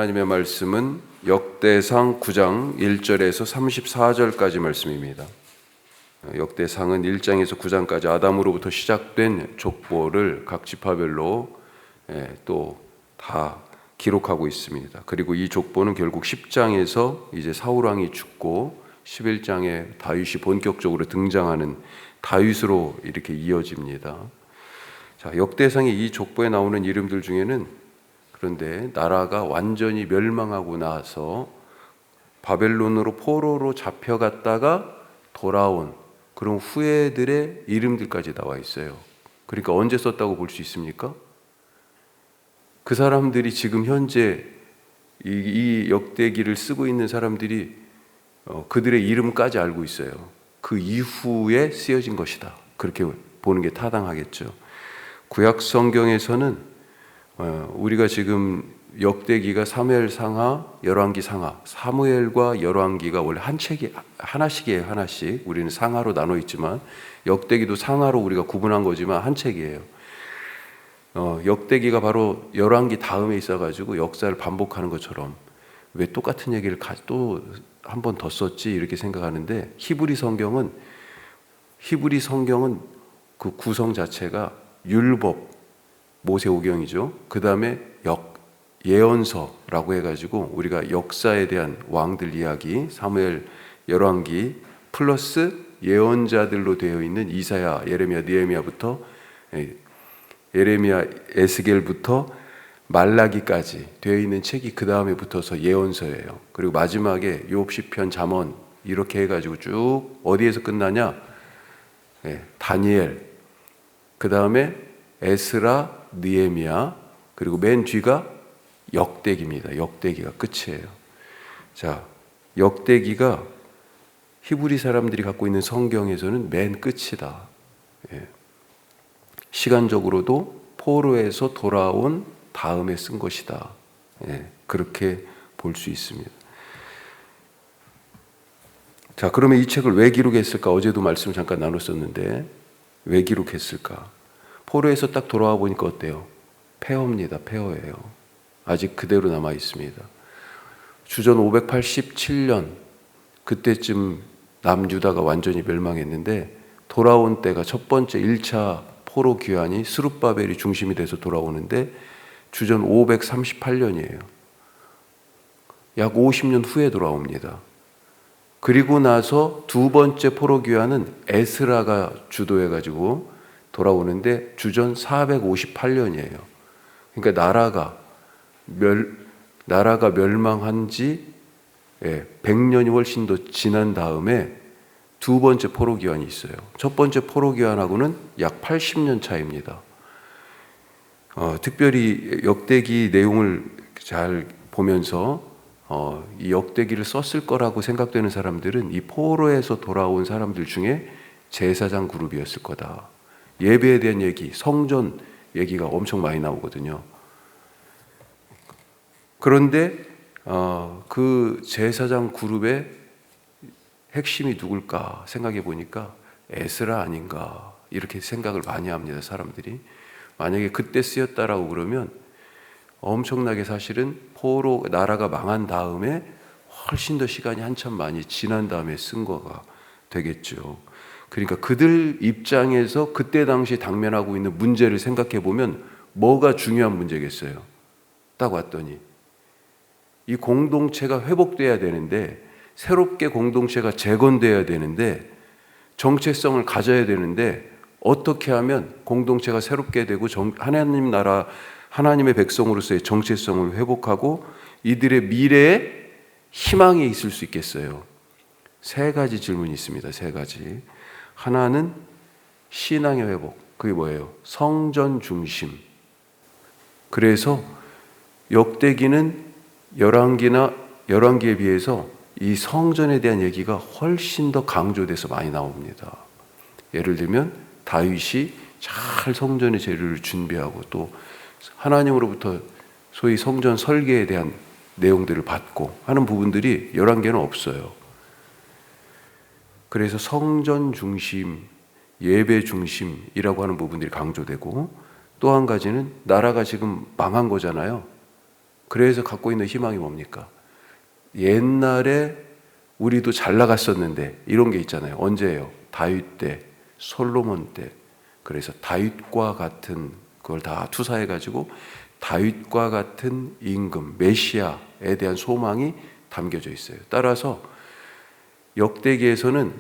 하나님의 말씀은 역대상 9장 1절에서 34절까지 말씀입니다. 역대상은 1장에서 9장까지 아담으로부터 시작된 족보를 각 지파별로 또 다 기록하고 있습니다. 그리고 이 족보는 결국 10장에서 이제 사울 왕이 죽고 11장에 다윗이 본격적으로 등장하는 다윗으로 이렇게 이어집니다. 자, 역대상의 이 족보에 나오는 이름들 중에는 그런데 나라가 완전히 멸망하고 나서 바벨론으로 포로로 잡혀갔다가 돌아온 그런 후예들의 이름들까지 나와 있어요. 그러니까 언제 썼다고 볼 수 있습니까? 그 사람들이 지금 현재 이 역대기를 쓰고 있는 사람들이 그들의 이름까지 알고 있어요. 그 이후에 쓰여진 것이다. 그렇게 보는 게 타당하겠죠. 구약 성경에서는 우리가 지금 역대기가 사무엘상하, 열왕기상하, 사무엘과 열왕기가 원래 한 책이 하나씩이에요. 하나씩. 우리는 상하로 나눠 있지만 역대기도 상하로 우리가 구분한 거지만 한 책이에요. 역대기가 바로 열왕기 다음에 있어가지고 역사를 반복하는 것처럼 왜 똑같은 얘기를 또 한 번 더 썼지 이렇게 생각하는데 히브리 성경은 그 구성 자체가 율법, 모세오경이죠. 그 다음에 예언서라고 해가지고 우리가 역사에 대한 왕들 이야기, 사무엘, 열왕기 플러스 예언자들로 되어 있는 이사야, 예레미야, 느헤미야부터 예레미야, 에스겔부터 말라기까지 되어 있는 책이 그 다음에 붙어서 예언서예요. 그리고 마지막에 욥, 시편, 잠언 이렇게 해가지고 쭉 어디에서 끝나냐? 다니엘, 그 다음에 에스라, 느헤미야, 그리고 맨 뒤가 역대기입니다. 역대기가 끝이에요. 자, 역대기가 히브리 사람들이 갖고 있는 성경에서는 맨 끝이다. 시간적으로도 포로에서 돌아온 다음에 쓴 것이다. 그렇게 볼 수 있습니다. 자, 그러면 이 책을 왜 기록했을까? 어제도 말씀 잠깐 나눴었는데 왜 기록했을까? 포로에서 딱 돌아와 보니까 어때요? 폐허입니다. 폐허예요. 아직 그대로 남아 있습니다. 주전 587년 그때쯤 남유다가 완전히 멸망했는데 돌아온 때가 첫 번째 1차 포로 귀환이 스룹바벨이 중심이 돼서 돌아오는데 주전 538년이에요. 약 50년 후에 돌아옵니다. 그리고 나서 두 번째 포로 귀환은 에스라가 주도해가지고 돌아오는데 주전 458년이에요. 그러니까 나라가 멸망한 지 100년이 훨씬 더 지난 다음에 두 번째 포로 귀환이 있어요. 첫 번째 포로 귀환하고는 약 80년 차이입니다. 특별히 역대기 내용을 잘 보면서 이 역대기를 썼을 거라고 생각되는 사람들은 이 포로에서 돌아온 사람들 중에 제사장 그룹이었을 거다. 예배에 대한 얘기, 성전 얘기가 엄청 많이 나오거든요. 그런데 그 제사장 그룹의 핵심이 누굴까 생각해 보니까 에스라 아닌가 이렇게 생각을 많이 합니다. 사람들이. 만약에 그때 쓰였다라고 그러면 엄청나게 사실은 포로 나라가 망한 다음에 훨씬 더 시간이 한참 많이 지난 다음에 쓴 거가 되겠죠. 그러니까 그들 입장에서 그때 당시 당면하고 있는 문제를 생각해 보면 뭐가 중요한 문제겠어요. 딱 왔더니 이 공동체가 회복돼야 되는데 새롭게 공동체가 재건돼야 되는데 정체성을 가져야 되는데 어떻게 하면 공동체가 새롭게 되고 하나님 나라 하나님의 백성으로서의 정체성을 회복하고 이들의 미래에 희망이 있을 수 있겠어요? 세 가지 질문이 있습니다. 세 가지. 하나는 신앙의 회복. 그게 뭐예요? 성전 중심. 그래서 역대기는 열왕기에 비해서 이 성전에 대한 얘기가 훨씬 더 강조돼서 많이 나옵니다. 예를 들면 다윗이 잘 성전의 재료를 준비하고 또 하나님으로부터 소위 성전 설계에 대한 내용들을 받고 하는 부분들이 열왕기에는 없어요. 그래서 성전 중심, 예배 중심이라고 하는 부분들이 강조되고 또 한 가지는 나라가 지금 망한 거잖아요. 그래서 갖고 있는 희망이 뭡니까? 옛날에 우리도 잘 나갔었는데 이런 게 있잖아요. 언제예요? 다윗 때, 솔로몬 때. 그래서 다윗과 같은 그걸 다 투사해가지고 다윗과 같은 임금, 메시아에 대한 소망이 담겨져 있어요. 따라서 역대기에서는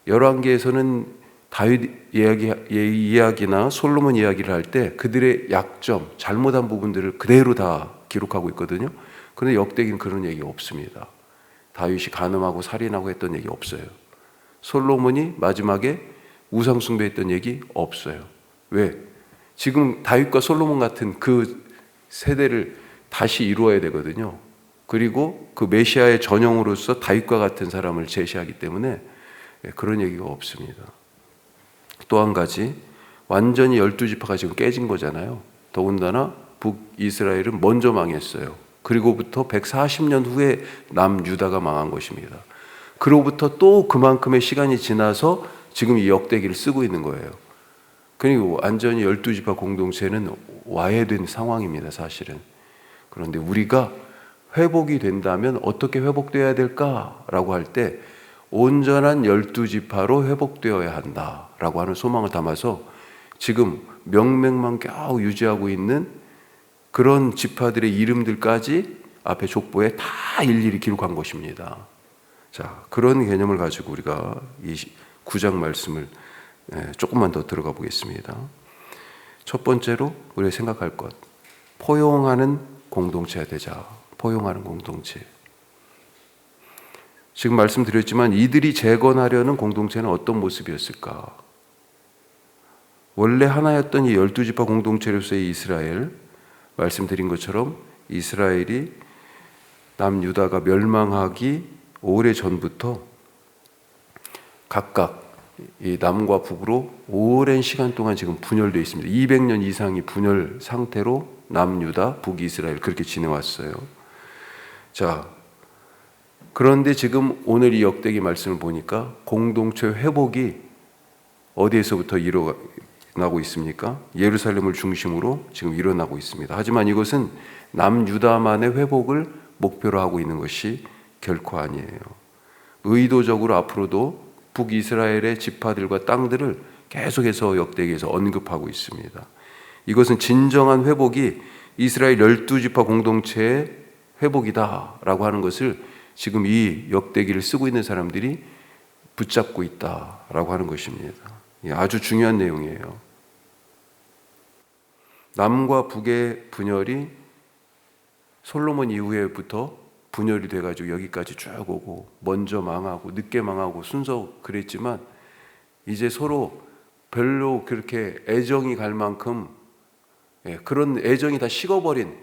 열왕기에서는 다윗 이야기나 솔로몬 이야기를 할 때 그들의 약점, 잘못한 부분들을 그대로 다 기록하고 있거든요. 그런데 역대기는 그런 얘기 없습니다. 다윗이 간음하고 살인하고 했던 얘기 없어요. 솔로몬이 마지막에 우상 숭배했던 얘기 없어요. 왜? 지금 다윗과 솔로몬 같은 그 세대를 다시 이루어야 되거든요. 그리고 그 메시아의 전형으로서 다윗과 같은 사람을 제시하기 때문에 그런 얘기가 없습니다. 또 한 가지, 완전히 12지파가 지금 깨진 거잖아요. 더군다나 북이스라엘은 먼저 망했어요. 그리고부터 140년 후에 남유다가 망한 것입니다. 그로부터 또 그만큼의 시간이 지나서 지금 이 역대기를 쓰고 있는 거예요. 그리고 완전히 12지파 공동체는 와해된 상황입니다, 사실은. 그런데 우리가 회복이 된다면 어떻게 회복되어야 될까라고 할 때 온전한 12지파로 회복되어야 한다라고 하는 소망을 담아서 지금 명맥만 겨우 유지하고 있는 그런 지파들의 이름들까지 앞에 족보에 다 일일이 기록한 것입니다. 자, 그런 개념을 가지고 우리가 이 9장 말씀을 조금만 더 들어가 보겠습니다. 첫 번째로 우리가 생각할 것, 포용하는 공동체가 되자. 포용하는 공동체. 지금 말씀드렸지만 이들이 재건하려는 공동체는 어떤 모습이었을까? 원래 하나였던 이 12지파 공동체로서의 이스라엘, 말씀드린 것처럼 이스라엘이 남유다가 멸망하기 오래전부터 각각 이 남과 북으로 오랜 시간 동안 지금 분열되어 있습니다. 200년 이상이 분열 상태로 남유다, 북이스라엘 그렇게 지내왔어요. 자, 그런데 지금 오늘 이 역대기 말씀을 보니까 공동체 회복이 어디에서부터 일어나고 있습니까? 예루살렘을 중심으로 지금 일어나고 있습니다. 하지만 이것은 남유다만의 회복을 목표로 하고 있는 것이 결코 아니에요. 의도적으로 앞으로도 북이스라엘의 지파들과 땅들을 계속해서 역대기에서 언급하고 있습니다. 이것은 진정한 회복이 이스라엘 12지파 공동체의 회복이다라고 하는 것을 지금 이 역대기를 쓰고 있는 사람들이 붙잡고 있다라고 하는 것입니다. 아주 중요한 내용이에요. 남과 북의 분열이 솔로몬 이후에부터 분열이 돼가지고 여기까지 쭉 오고 먼저 망하고 늦게 망하고 순서 그랬지만 이제 서로 별로 그렇게 애정이 갈 만큼 그런 애정이 다 식어버린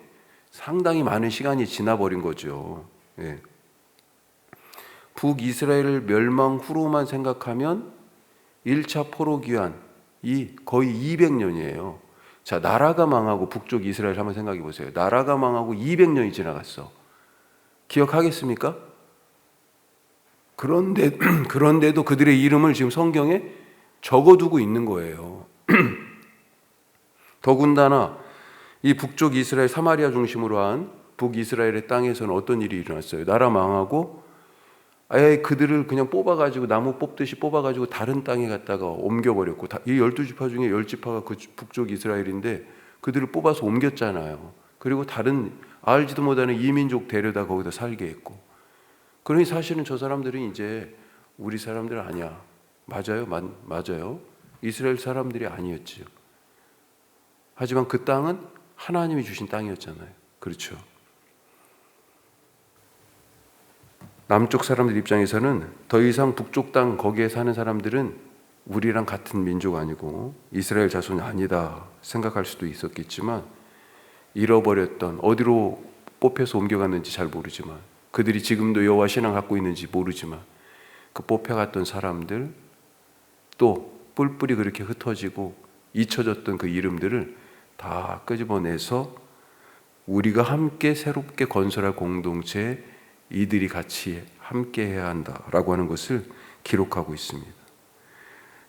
상당히 많은 시간이 지나버린 거죠. 북이스라엘 멸망 후로만 생각하면 1차 포로기한이 거의 200년이에요. 자, 나라가 망하고 북쪽 이스라엘 한번 생각해 보세요. 나라가 망하고 200년이 지나갔어. 기억하겠습니까? 그런데도 그들의 이름을 지금 성경에 적어두고 있는 거예요. 더군다나 이 북쪽 이스라엘 사마리아 중심으로 한 북이스라엘의 땅에서는 어떤 일이 일어났어요? 나라 망하고 아예 그들을 그냥 뽑아가지고 나무 뽑듯이 뽑아가지고 다른 땅에 갔다가 옮겨버렸고 이 12지파 중에 10지파가 그 북쪽 이스라엘인데 그들을 뽑아서 옮겼잖아요. 그리고 다른 알지도 못하는 이민족 데려다 거기다 살게 했고 그러니 사실은 저 사람들은 이제 우리 사람들 아니야. 맞아요? 맞아요. 이스라엘 사람들이 아니었죠. 하지만 그 땅은 하나님이 주신 땅이었잖아요. 그렇죠. 남쪽 사람들 입장에서는 더 이상 북쪽 땅 거기에 사는 사람들은 우리랑 같은 민족 아니고 이스라엘 자손이 아니다 생각할 수도 있었겠지만 잃어버렸던 어디로 뽑혀서 옮겨갔는지 잘 모르지만 그들이 지금도 여호와 신앙 갖고 있는지 모르지만 그 뽑혀갔던 사람들 또 뿔뿔이 그렇게 흩어지고 잊혀졌던 그 이름들을 다 끄집어내서 우리가 함께 새롭게 건설할 공동체에 이들이 같이 함께 해야 한다라고 하는 것을 기록하고 있습니다.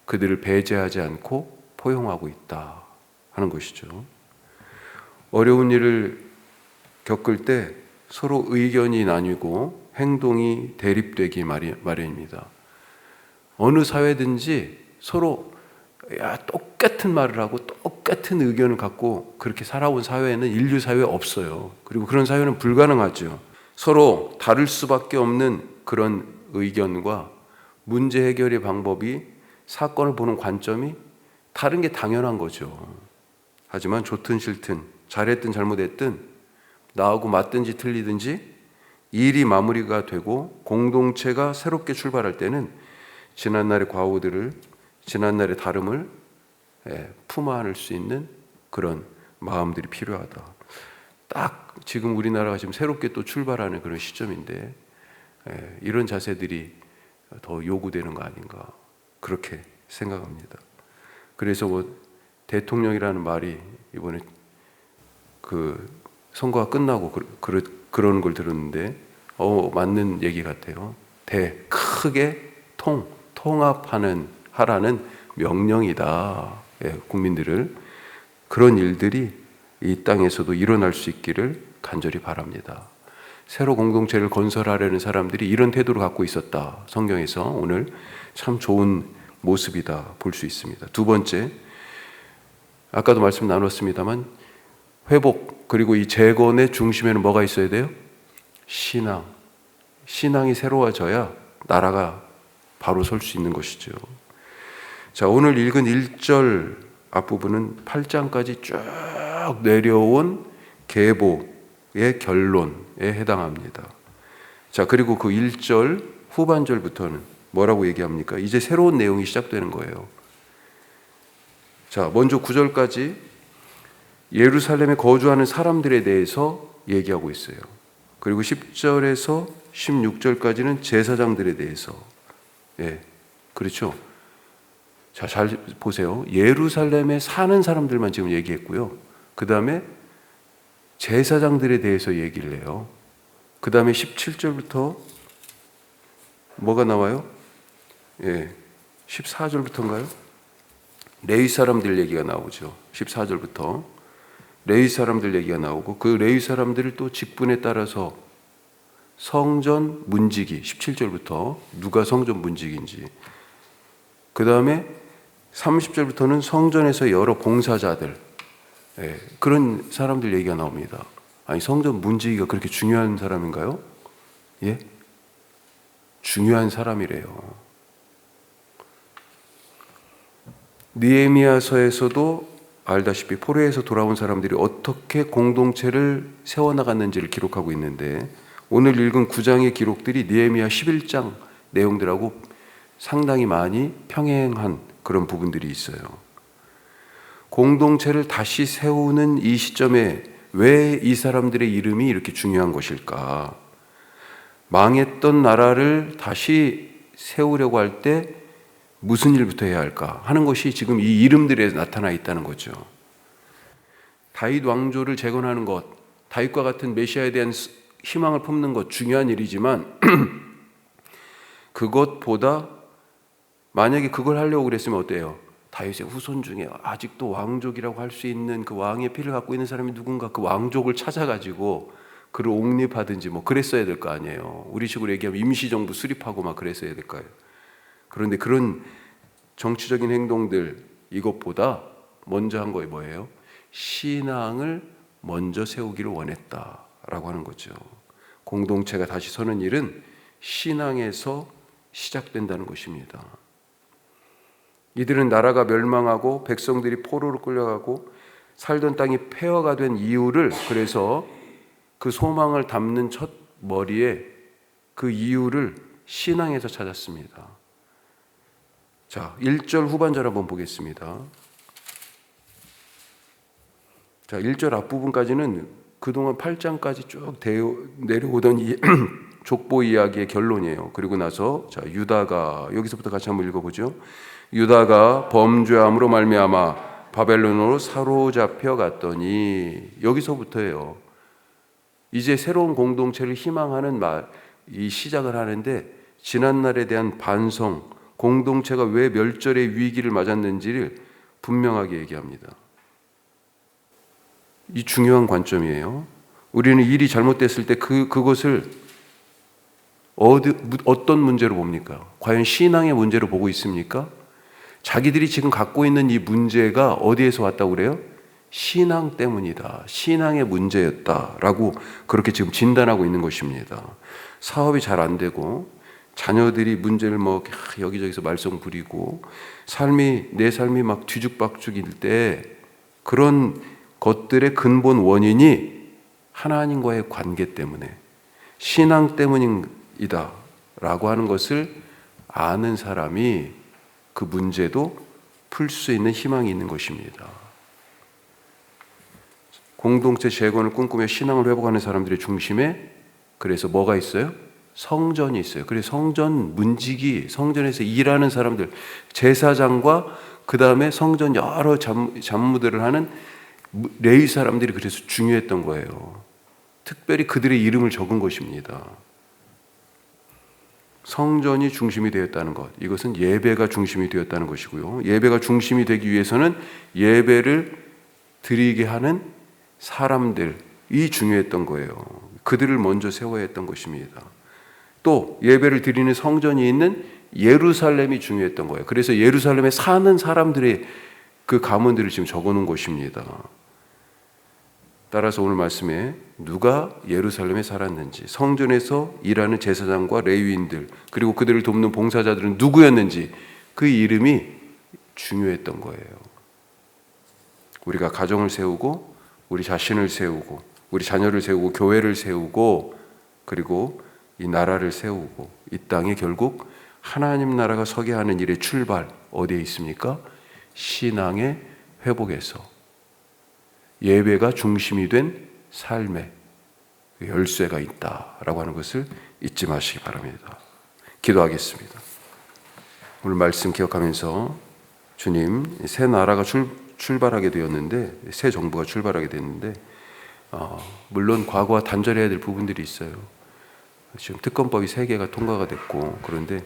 그들을 배제하지 않고 포용하고 있다 하는 것이죠. 어려운 일을 겪을 때 서로 의견이 나뉘고 행동이 대립되기 마련입니다. 어느 사회든지 서로 똑같은 말을 하고 똑같은 의견을 갖고 그렇게 살아온 사회는 인류 사회에 없어요. 그리고 그런 사회는 불가능하죠. 서로 다를 수밖에 없는 그런 의견과 문제 해결의 방법이, 사건을 보는 관점이 다른 게 당연한 거죠. 하지만 좋든 싫든, 잘했든 잘못했든, 나하고 맞든지 틀리든지 일이 마무리가 되고 공동체가 새롭게 출발할 때는 지난날의 과오들을, 지난날의 다름을 품어 안을 수 있는 그런 마음들이 필요하다. 딱 지금 우리나라가 지금 새롭게 또 출발하는 그런 시점인데 이런 자세들이 더 요구되는 거 아닌가, 그렇게 생각합니다. 그래서 대통령이라는 말이 이번에 그 선거가 끝나고 그런 걸 들었는데 맞는 얘기 같아요. 크게 하라는 명령이다. 국민들을. 그런 일들이 이 땅에서도 일어날 수 있기를 간절히 바랍니다. 새로 공동체를 건설하려는 사람들이 이런 태도를 갖고 있었다. 성경에서 오늘 참 좋은 모습이다 볼 수 있습니다. 두 번째, 아까도 말씀 나눴습니다만 회복 그리고 이 재건의 중심에는 뭐가 있어야 돼요? 신앙이 새로워져야 나라가 바로 설 수 있는 것이죠. 자, 오늘 읽은 1절 앞부분은 8장까지 쭉 내려온 계보의 결론에 해당합니다. 자, 그리고 그 1절 후반절부터는 뭐라고 얘기합니까? 이제 새로운 내용이 시작되는 거예요. 자, 먼저 9절까지 예루살렘에 거주하는 사람들에 대해서 얘기하고 있어요. 그리고 10절에서 16절까지는 제사장들에 대해서. 그렇죠. 자, 잘 보세요. 예루살렘에 사는 사람들만 지금 얘기했고요. 그 다음에 제사장들에 대해서 얘기를 해요. 그 다음에 17절부터 뭐가 나와요? 14절부터인가요? 레위 사람들 얘기가 나오죠. 14절부터 레위 사람들 얘기가 나오고, 그 레위 사람들을 또 직분에 따라서 성전 문지기, 17절부터 누가 성전 문지기인지, 그 다음에 30절부터는 성전에서 여러 봉사자들, 그런 사람들 얘기가 나옵니다. 아니, 성전 문지기가 그렇게 중요한 사람인가요? 중요한 사람이래요. 느헤미야서에서도 알다시피 포로에서 돌아온 사람들이 어떻게 공동체를 세워나갔는지를 기록하고 있는데, 오늘 읽은 9장의 기록들이 느헤미야 11장 내용들하고 상당히 많이 평행한 그런 부분들이 있어요. 공동체를 다시 세우는 이 시점에 왜 이 사람들의 이름이 이렇게 중요한 것일까? 망했던 나라를 다시 세우려고 할 때 무슨 일부터 해야 할까 하는 것이 지금 이 이름들에 나타나 있다는 거죠. 다윗 왕조를 재건하는 것, 다윗과 같은 메시아에 대한 희망을 품는 것 중요한 일이지만 그것보다 만약에 그걸 하려고 그랬으면 어때요? 다윗의 후손 중에 아직도 왕족이라고 할 수 있는 그 왕의 피를 갖고 있는 사람이 누군가 그 왕족을 찾아가지고 그를 옹립하든지 뭐 그랬어야 될 거 아니에요. 우리 식으로 얘기하면 임시정부 수립하고 막 그랬어야 될까요? 그런데 그런 정치적인 행동들, 이것보다 먼저 한 거에 뭐예요? 신앙을 먼저 세우기를 원했다라고 하는 거죠. 공동체가 다시 서는 일은 신앙에서 시작된다는 것입니다. 이들은 나라가 멸망하고 백성들이 포로로 끌려가고 살던 땅이 폐허가 된 이유를, 그래서 그 소망을 담는 첫 머리에 그 이유를 신앙에서 찾았습니다. 자, 1절 후반절 한번 보겠습니다. 자, 1절 앞부분까지는 그동안 8장까지 쭉 내려오던 이 족보 이야기의 결론이에요. 그리고 나서 자, 유다가, 여기서부터 같이 한번 읽어보죠. 유다가 범죄함으로 말미암아 바벨론으로 사로잡혀 갔더니, 여기서부터예요. 이제 새로운 공동체를 희망하는 이 시작을 하는데, 지난날에 대한 반성, 공동체가 왜 멸절의 위기를 맞았는지를 분명하게 얘기합니다. 이 중요한 관점이에요. 우리는 일이 잘못됐을 때 그것을 어떤 문제로 봅니까? 과연 신앙의 문제로 보고 있습니까? 자기들이 지금 갖고 있는 이 문제가 어디에서 왔다고 그래요? 신앙 때문이다. 신앙의 문제였다라고 그렇게 지금 진단하고 있는 것입니다. 사업이 잘 안 되고 자녀들이 문제를 여기저기서 말썽 부리고 내 삶이 막 뒤죽박죽일 때 그런 것들의 근본 원인이 하나님과의 관계 때문에 신앙 때문이다 라고 하는 것을 아는 사람이 그 문제도 풀 수 있는 희망이 있는 것입니다. 공동체 재건을 꿈꾸며 신앙을 회복하는 사람들의 중심에 그래서 뭐가 있어요? 성전이 있어요. 그래서 성전 문지기, 성전에서 일하는 사람들, 제사장과 그 다음에 성전 여러 잡무들을 하는 레위 사람들이 그래서 중요했던 거예요. 특별히 그들의 이름을 적은 것입니다. 성전이 중심이 되었다는 것, 이것은 예배가 중심이 되었다는 것이고요. 예배가 중심이 되기 위해서는 예배를 드리게 하는 사람들이 중요했던 거예요. 그들을 먼저 세워야 했던 것입니다. 또 예배를 드리는 성전이 있는 예루살렘이 중요했던 거예요. 그래서 예루살렘에 사는 사람들의 그 가문들을 지금 적어놓은 것입니다. 따라서 오늘 말씀에 누가 예루살렘에 살았는지, 성전에서 일하는 제사장과 레위인들, 그리고 그들을 돕는 봉사자들은 누구였는지 그 이름이 중요했던 거예요. 우리가 가정을 세우고 우리 자신을 세우고 우리 자녀를 세우고 교회를 세우고 그리고 이 나라를 세우고 이 땅에 결국 하나님 나라가 서게 하는 일의 출발 어디에 있습니까? 신앙의 회복에서 예배가 중심이 된 삶의 열쇠가 있다라고 하는 것을 잊지 마시기 바랍니다. 기도하겠습니다. 오늘 말씀 기억하면서 주님, 새 나라가 출발하게 되었는데, 새 정부가 출발하게 됐는데 물론 과거와 단절해야 될 부분들이 있어요. 지금 특검법이 3개가 통과가 됐고 그런데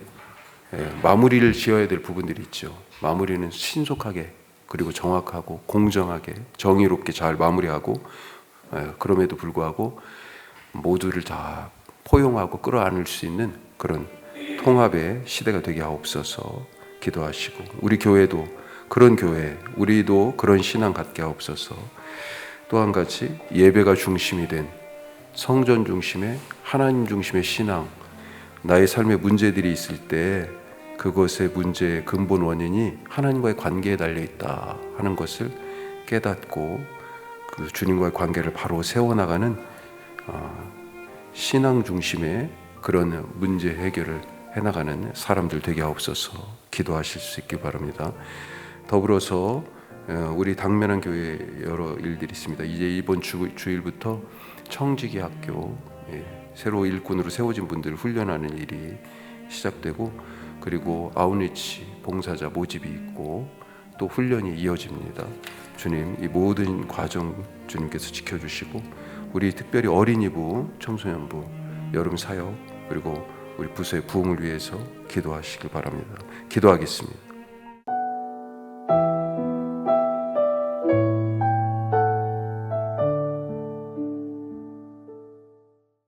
마무리를 지어야 될 부분들이 있죠. 마무리는 신속하게 그리고 정확하고 공정하게 정의롭게 잘 마무리하고 그럼에도 불구하고 모두를 다 포용하고 끌어안을 수 있는 그런 통합의 시대가 되게 하옵소서 기도하시고 우리 교회도 그런 교회, 우리도 그런 신앙 갖게 하옵소서. 또 한 가지 예배가 중심이 된 성전 중심의 하나님 중심의 신앙, 나의 삶에 문제들이 있을 때 그것의 문제의 근본 원인이 하나님과의 관계에 달려있다 하는 것을 깨닫고 그 주님과의 관계를 바로 세워나가는 신앙 중심의 그런 문제 해결을 해나가는 사람들 되게 하옵소서 기도하실 수 있기 바랍니다. 더불어서 우리 당면한 교회에 여러 일들이 있습니다. 이제 이번 주일부터 청지기 학교 새로 일꾼으로 세워진 분들을 훈련하는 일이 시작되고 그리고 아웃리치 봉사자 모집이 있고 또 훈련이 이어집니다. 주님, 이 모든 과정 주님께서 지켜주시고 우리 특별히 어린이부, 청소년부, 여름 사역 그리고 우리 부서의 부흥을 위해서 기도하시길 바랍니다. 기도하겠습니다.